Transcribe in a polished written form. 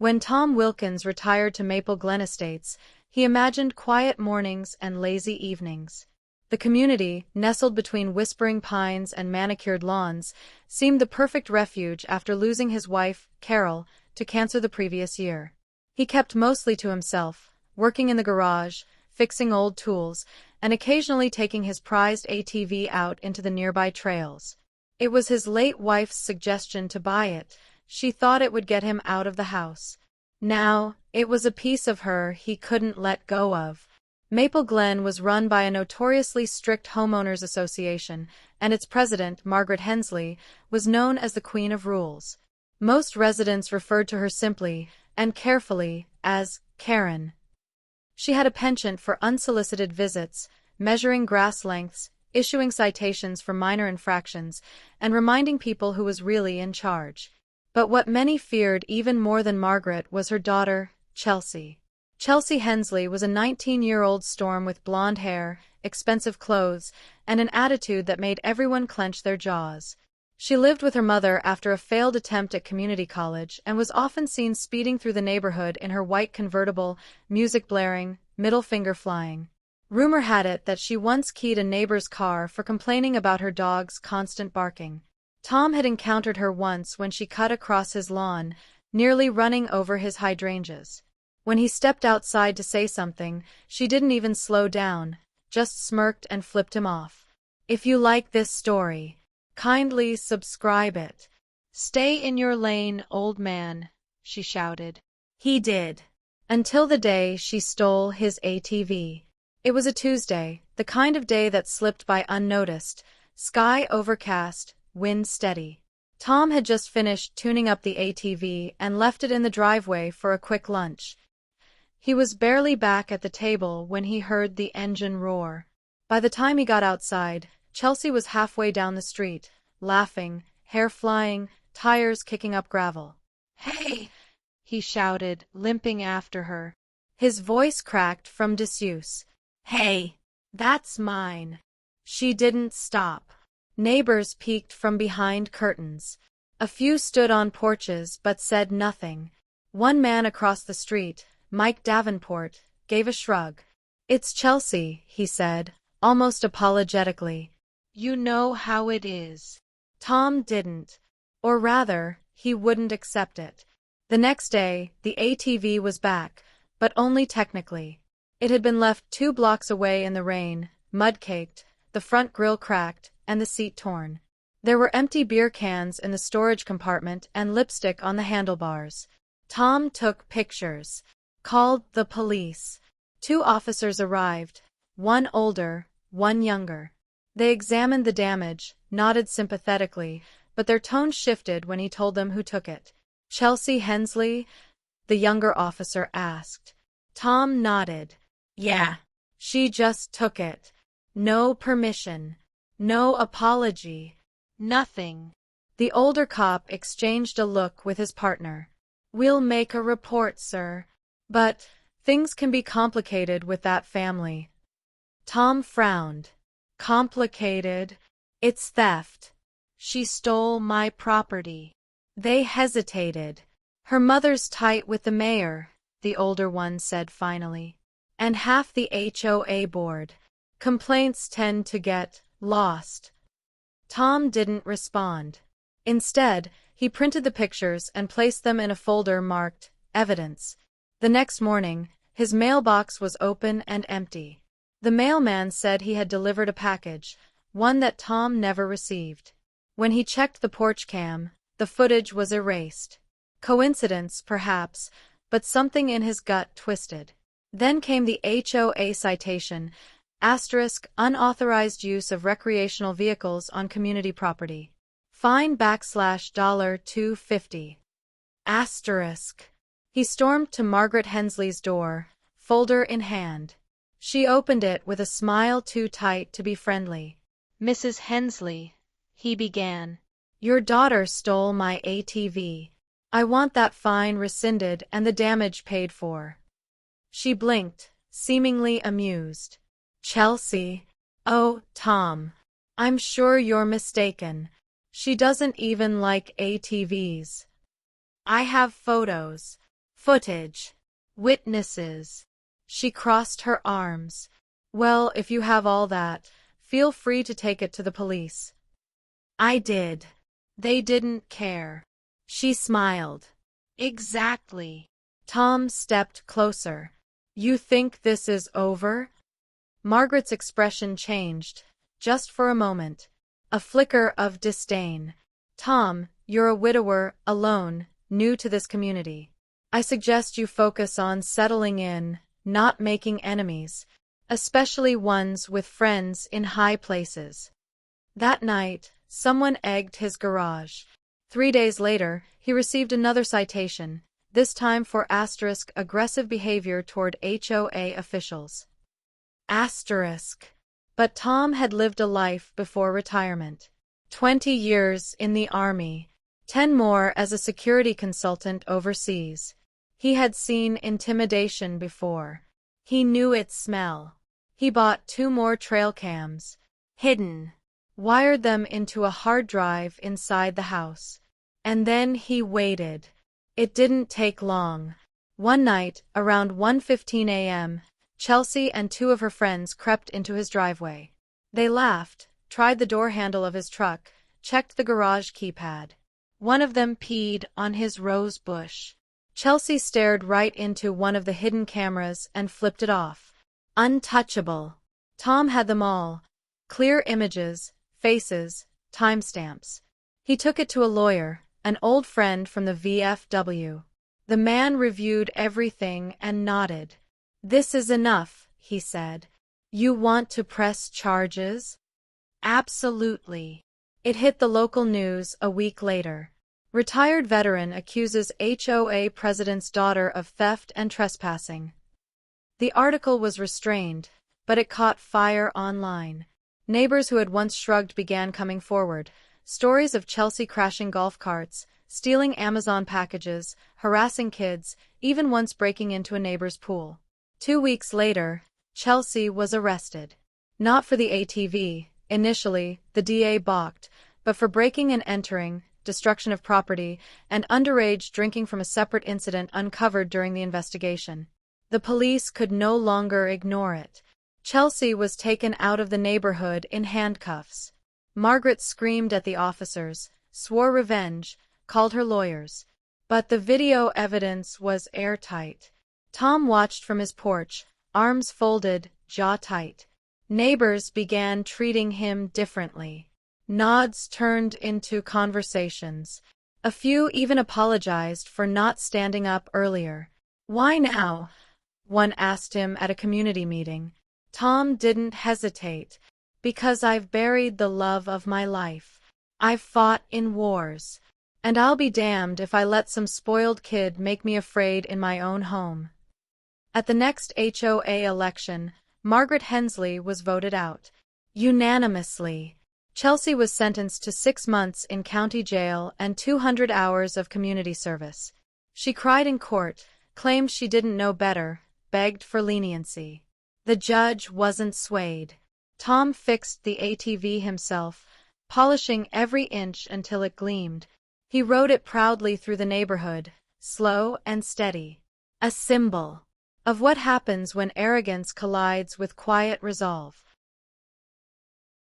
When Tom Wilkins retired to Maple Glen Estates, he imagined quiet mornings and lazy evenings. The community, nestled between whispering pines and manicured lawns, seemed the perfect refuge after losing his wife, Carol, to cancer the previous year. He kept mostly to himself, working in the garage, fixing old tools, and occasionally taking his prized ATV out into the nearby trails. It was his late wife's suggestion to buy it. She thought it would get him out of the house. Now, it was a piece of her he couldn't let go of. Maple Glen was run by a notoriously strict homeowners association, and its president, Margaret Hensley, was known as the Queen of Rules. Most residents referred to her simply, and carefully, as Karen. She had a penchant for unsolicited visits, measuring grass lengths, issuing citations for minor infractions, and reminding people who was really in charge. But what many feared even more than Margaret was her daughter, Chelsea. Chelsea Hensley was a 19-year-old storm with blonde hair, expensive clothes, and an attitude that made everyone clench their jaws. She lived with her mother after a failed attempt at community college and was often seen speeding through the neighborhood in her white convertible, music blaring, middle finger flying. Rumor had it that she once keyed a neighbor's car for complaining about her dog's constant barking. Tom had encountered her once when she cut across his lawn, nearly running over his hydrangeas. When he stepped outside to say something, she didn't even slow down, just smirked and flipped him off. If you like this story, kindly subscribe it. Stay in your lane, old man, she shouted. He did. Until the day she stole his ATV. It was a Tuesday, the kind of day that slipped by unnoticed, sky overcast, wind steady. Tom had just finished tuning up the ATV and left it in the driveway for a quick lunch. He was barely back at the table when he heard the engine roar. By the time he got outside, Chelsea was halfway down the street, laughing, hair flying, tires kicking up gravel. "Hey!" he shouted, limping after her. His voice cracked from disuse. "Hey! That's mine!" She didn't stop. Neighbors peeked from behind curtains. A few stood on porches but said nothing. One man across the street, Mike Davenport, gave a shrug. "It's Chelsea," he said, almost apologetically. "You know how it is." Tom didn't. Or rather, he wouldn't accept it. The next day, the ATV was back, but only technically. It had been left 2 blocks away in the rain, mud-caked, the front grille cracked, and the seat torn. There were empty beer cans in the storage compartment and lipstick on the handlebars. Tom took pictures. Called the police. 2 officers arrived, one older, one younger. They examined the damage, nodded sympathetically, but their tone shifted when he told them who took it. "Chelsea Hensley?" the younger officer asked. Tom nodded. "Yeah. She just took it. No permission. No apology. Nothing." The older cop exchanged a look with his partner. "We'll make a report, sir. But things can be complicated with that family." Tom frowned. "Complicated? It's theft. She stole my property." They hesitated. "Her mother's tight with the mayor," the older one said finally. "And half the HOA board. Complaints tend to get lost." Tom didn't respond. Instead, he printed the pictures and placed them in a folder marked Evidence. The next morning, his mailbox was open and empty. The mailman said he had delivered a package, one that Tom never received. When he checked the porch cam, the footage was erased. Coincidence, perhaps, but something in his gut twisted. Then came the HOA citation, unauthorized use of recreational vehicles on community property. Fine $250. He stormed to Margaret Hensley's door, folder in hand. She opened it with a smile too tight to be friendly. "Mrs. Hensley," he began, "your daughter stole my ATV. I want that fine rescinded and the damage paid for." She blinked, seemingly amused. "Chelsea? Oh, Tom. I'm sure you're mistaken. She doesn't even like ATVs. I have photos. Footage. Witnesses. She crossed her arms. Well, if you have all that, feel free to take it to the police. I did. They didn't care. She smiled. Exactly. Tom stepped closer. You think this is over? Margaret's expression changed, just for a moment. A flicker of disdain. Tom, you're a widower, alone, new to this community. I suggest you focus on settling in, not making enemies, especially ones with friends in high places. That night, someone egged his garage. 3 days later, he received another citation, this time for aggressive behavior toward HOA officials. But Tom had lived a life before retirement. 20 years in the Army, 10 more as a security consultant overseas. He had seen intimidation before. He knew its smell. He bought 2 more trail cams, hidden, wired them into a hard drive inside the house. And then he waited. It didn't take long. One night, around 1:15 a.m., Chelsea and 2 of her friends crept into his driveway. They laughed, tried the door handle of his truck, checked the garage keypad. One of them peed on his rose bush. Chelsea stared right into one of the hidden cameras and flipped it off. Untouchable. Tom had them all. Clear images, faces, timestamps. He took it to a lawyer, an old friend from the VFW. The man reviewed everything and nodded. This is enough, he said. You want to press charges? Absolutely. It hit the local news a week later. Retired veteran accuses HOA president's daughter of theft and trespassing. The article was restrained, but it caught fire online. Neighbors who had once shrugged began coming forward. Stories of Chelsea crashing golf carts, stealing Amazon packages, harassing kids, even once breaking into a neighbor's pool. 2 weeks later, Chelsea was arrested. Not for the ATV, initially, the DA balked, but for breaking and entering, destruction of property, and underage drinking from a separate incident uncovered during the investigation. The police could no longer ignore it. Chelsea was taken out of the neighborhood in handcuffs. Margaret screamed at the officers, swore revenge, called her lawyers. But the video evidence was airtight. Tom watched from his porch, arms folded, jaw tight. Neighbors began treating him differently. Nods turned into conversations. A few even apologized for not standing up earlier. Why now? One asked him at a community meeting. Tom didn't hesitate. Because I've buried the love of my life. I've fought in wars. And I'll be damned if I let some spoiled kid make me afraid in my own home. At the next HOA election, Margaret Hensley was voted out. Unanimously. Chelsea was sentenced to 6 months in county jail and 200 hours of community service. She cried in court, claimed she didn't know better, begged for leniency. The judge wasn't swayed. Tom fixed the ATV himself, polishing every inch until it gleamed. He rode it proudly through the neighborhood, slow and steady. A symbol of what happens when arrogance collides with quiet resolve.